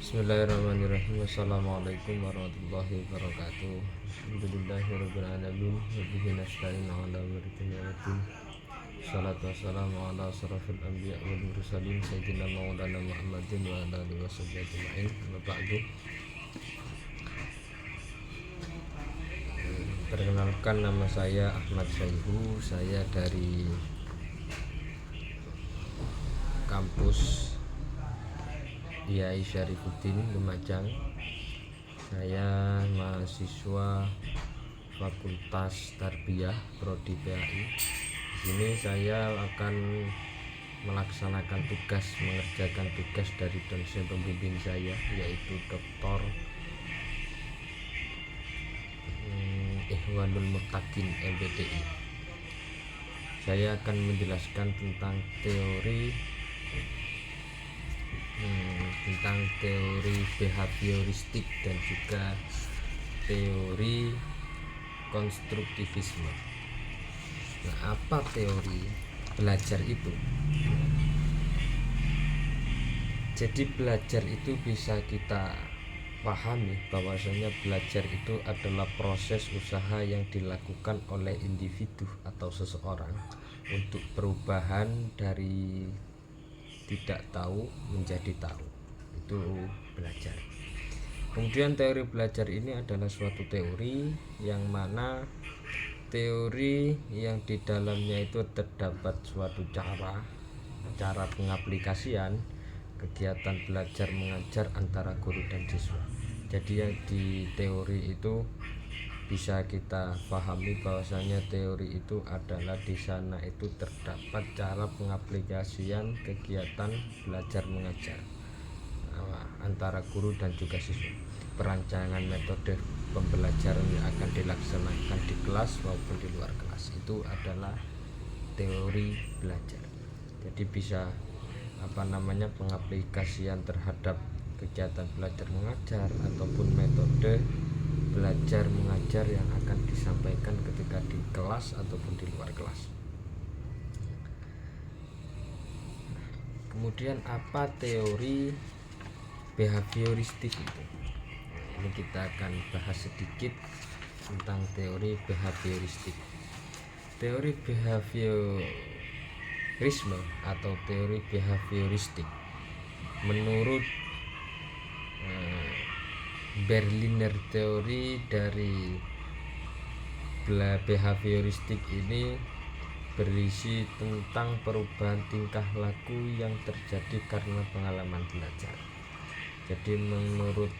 Bismillahirrahmanirrahim. Assalamualaikum warahmatullahi wabarakatuh. Alhamdulillahirrabbilalamin. Wabihi nasta'in ala umuri dunya waddin. Salatu wassalamu ala asrafil anbiya wal mursalin sayyidina maulana Muhammadin wa ala alihi washabbihi ajma'in. Amma ba'du. Perkenalkan, nama saya Ahmad Syaihu. Saya dari kampus Kiai Syarifuddin Lumajang. Saya mahasiswa Fakultas Tarbiyah Prodi PAI. Di sini saya akan melaksanakan tugas, mengerjakan tugas dari dosen pembimbing saya, yaitu Dr. Ikhwanul Muttaqin MPTI. Saya akan menjelaskan tentang teori behavioristik dan juga teori konstruktivisme. Nah, apa teori belajar itu? Jadi belajar itu bisa kita pahami bahwasanya belajar itu adalah proses usaha yang dilakukan oleh individu atau seseorang untuk perubahan dari tidak tahu menjadi tahu. Itu belajar. Kemudian teori belajar ini adalah suatu teori yang mana teori yang di dalamnya itu terdapat suatu cara pengaplikasian kegiatan belajar mengajar antara guru dan siswa. Jadi yang di teori itu bisa kita pahami bahwasanya teori itu adalah di sana itu terdapat cara pengaplikasian kegiatan belajar mengajar antara guru dan juga siswa. Perancangan metode pembelajaran yang akan dilaksanakan di kelas maupun di luar kelas itu adalah teori belajar. Jadi bisa pengaplikasian terhadap kegiatan belajar mengajar ataupun metode belajar mengajar yang akan disampaikan ketika di kelas ataupun di luar kelas. Kemudian apa teori behavioristik itu? Ini kita akan bahas sedikit tentang teori behavioristik. Teori behaviorisme atau teori behavioristik menurut Berliner teori dari behavioristik ini berisi tentang perubahan tingkah laku yang terjadi karena pengalaman belajar. Jadi menurut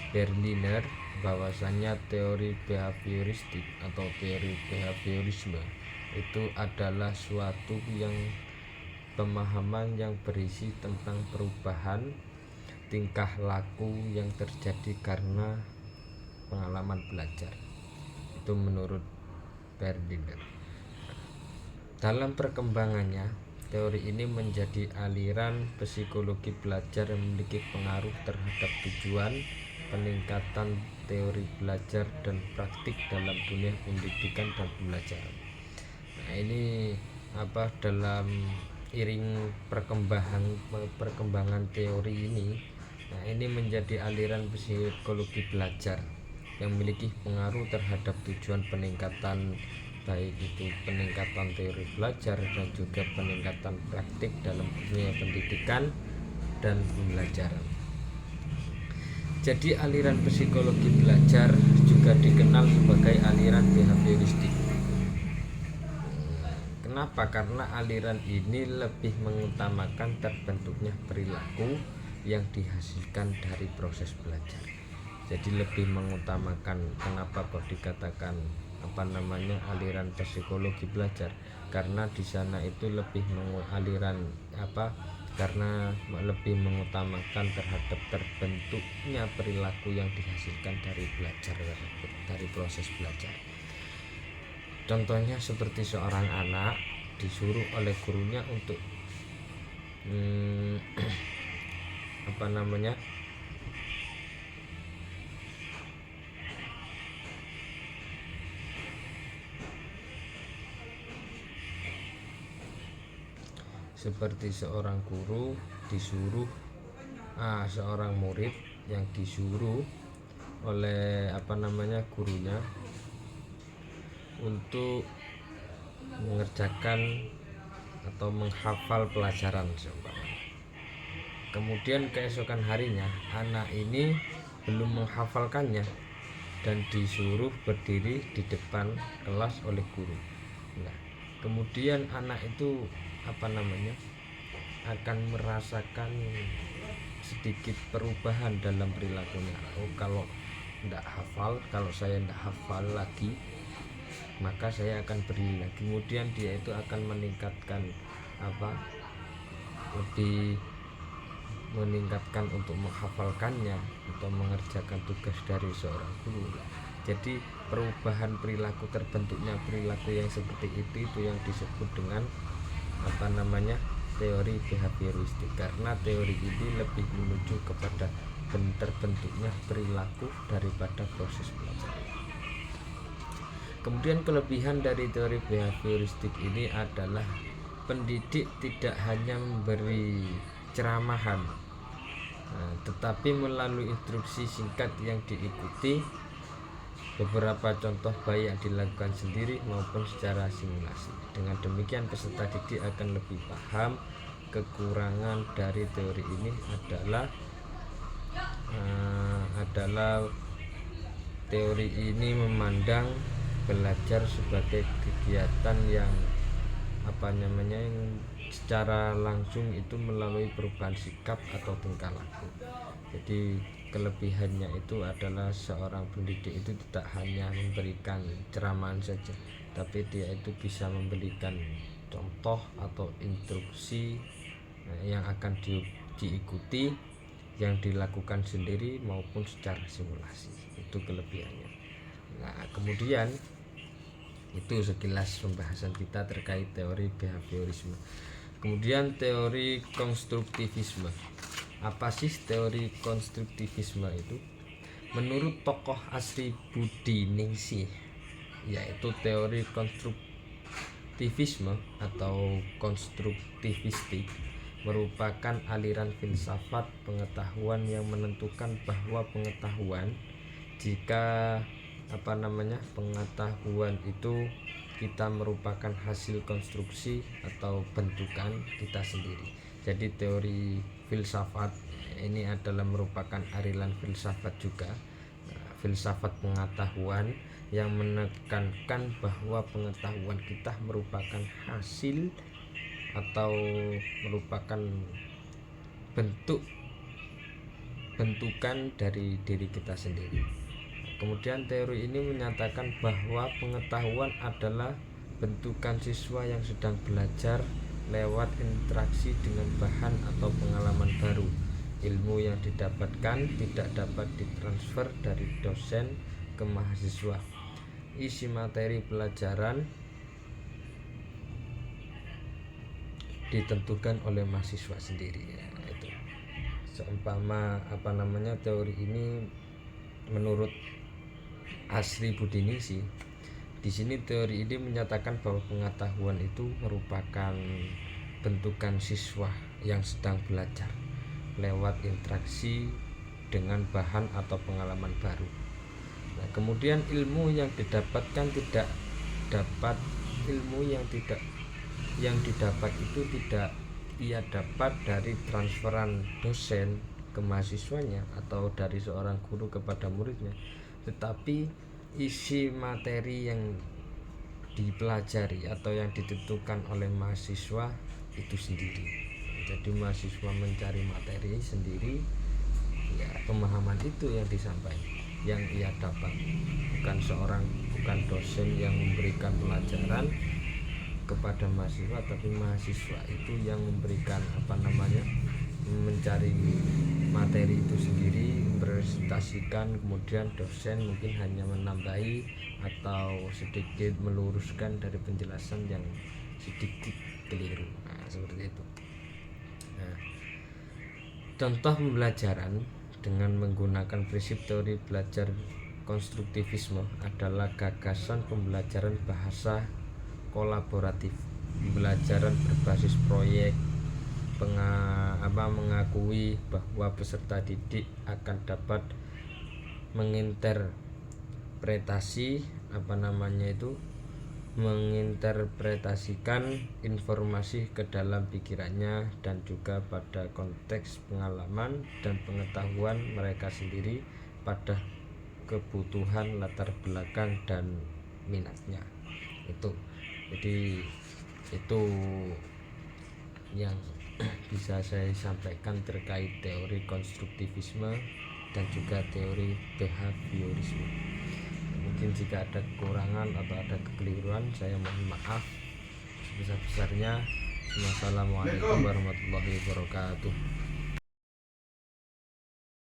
Berliner bahwasanya teori behavioristik atau teori behaviorisme itu adalah suatu yang pemahaman yang berisi tentang perubahan tingkah laku yang terjadi karena pengalaman belajar. Itu menurut Berliner. Dalam perkembangannya, teori ini menjadi aliran psikologi belajar yang memiliki pengaruh terhadap tujuan peningkatan teori belajar dan praktik dalam dunia pendidikan dan pembelajaran. Nah, ini dalam iring perkembangan teori ini, ini menjadi aliran psikologi belajar yang memiliki pengaruh terhadap tujuan peningkatan, baik itu peningkatan teori belajar dan juga peningkatan praktik dalam dunia pendidikan dan pembelajaran. Jadi aliran psikologi belajar juga dikenal sebagai aliran behavioristik. Kenapa? Karena aliran ini lebih mengutamakan terbentuknya perilaku yang dihasilkan dari proses belajar. Jadi lebih mengutamakan, kenapa kok dikatakan aliran psikologi belajar? Karena di sana itu lebih karena lebih mengutamakan terhadap terbentuknya perilaku yang dihasilkan dari belajar, dari proses belajar. Contohnya seperti seorang anak disuruh oleh gurunya untuk seperti seorang guru disuruh seorang murid yang disuruh oleh gurunya untuk mengerjakan atau menghafal pelajaran seumpamanya. Kemudian keesokan harinya anak ini belum menghafalkannya dan disuruh berdiri di depan kelas oleh guru. Nah, kemudian anak itu akan merasakan sedikit perubahan dalam perilakunya. Kalau saya tidak hafal lagi, maka saya akan berdiri lagi. Kemudian dia itu akan meningkatkan lebih meningkatkan untuk menghafalkannya atau mengerjakan tugas dari seorang guru. Jadi perubahan perilaku, terbentuknya perilaku yang seperti itu yang disebut dengan teori behavioristik, karena teori ini lebih menuju kepada terbentuknya perilaku daripada proses pelajaran. Kemudian kelebihan dari teori behavioristik ini adalah pendidik tidak hanya memberi ceramahan, tetapi melalui instruksi singkat yang diikuti, beberapa contoh baik yang dilakukan sendiri maupun secara simulasi. Dengan demikian peserta didik akan lebih paham. Kekurangan dari teori ini adalah teori ini memandang belajar sebagai kegiatan yang yang secara langsung itu melalui perubahan sikap atau tingkah laku. Jadi kelebihannya itu adalah seorang pendidik itu tidak hanya memberikan ceramahan saja, tapi dia itu bisa memberikan contoh atau instruksi yang akan diikuti, yang dilakukan sendiri maupun secara simulasi. Itu kelebihannya. Nah, kemudian itu sekilas pembahasan kita terkait teori behaviorisme. Kemudian teori konstruktivisme. Apa sih teori konstruktivisme itu? Menurut tokoh Asri Budiningsih, yaitu teori konstruktivisme atau konstruktivistik merupakan aliran filsafat pengetahuan yang menentukan bahwa pengetahuan pengetahuan itu kita merupakan hasil konstruksi atau bentukan kita sendiri. Jadi teori filsafat ini adalah merupakan aliran filsafat juga, filsafat pengetahuan yang menekankan bahwa pengetahuan kita merupakan hasil atau merupakan bentukan dari diri kita sendiri. Kemudian teori ini menyatakan bahwa pengetahuan adalah bentukan siswa yang sedang belajar lewat interaksi dengan bahan atau pengalaman baru. Ilmu yang didapatkan tidak dapat ditransfer dari dosen ke mahasiswa. Isi materi pelajaran ditentukan oleh mahasiswa sendiri. Itu seumpama teori ini menurut Asri Budiningsih. Di sini teori ini menyatakan bahwa pengetahuan itu merupakan bentukan siswa yang sedang belajar lewat interaksi dengan bahan atau pengalaman baru. Nah, kemudian ilmu yang didapat itu tidak ia dapat dari transferan dosen ke mahasiswanya atau dari seorang guru kepada muridnya, tetapi isi materi yang dipelajari atau yang ditentukan oleh mahasiswa itu sendiri. Jadi mahasiswa mencari materi sendiri, ya pemahaman itu yang disampaikan, yang ia dapat, bukan dosen yang memberikan pelajaran kepada mahasiswa, tapi mahasiswa itu yang memberikan mencari materi itu sendiri, mempresentasikan, kemudian dosen mungkin hanya menambahi atau sedikit meluruskan dari penjelasan yang sedikit keliru. Nah, seperti itu. Nah, contoh pembelajaran dengan menggunakan prinsip teori belajar konstruktivisme adalah gagasan pembelajaran bahasa kolaboratif, pembelajaran berbasis proyek, mengakui bahwa peserta didik akan dapat menginterpretasikan informasi ke dalam pikirannya dan juga pada konteks pengalaman dan pengetahuan mereka sendiri pada kebutuhan latar belakang dan minatnya. Jadi itu yang bisa saya sampaikan terkait teori konstruktivisme dan juga teori behaviorisme. Mungkin jika ada kekurangan atau ada kekeliruan, saya mohon maaf sebesar-besarnya. Wassalamualaikum warahmatullahi wabarakatuh.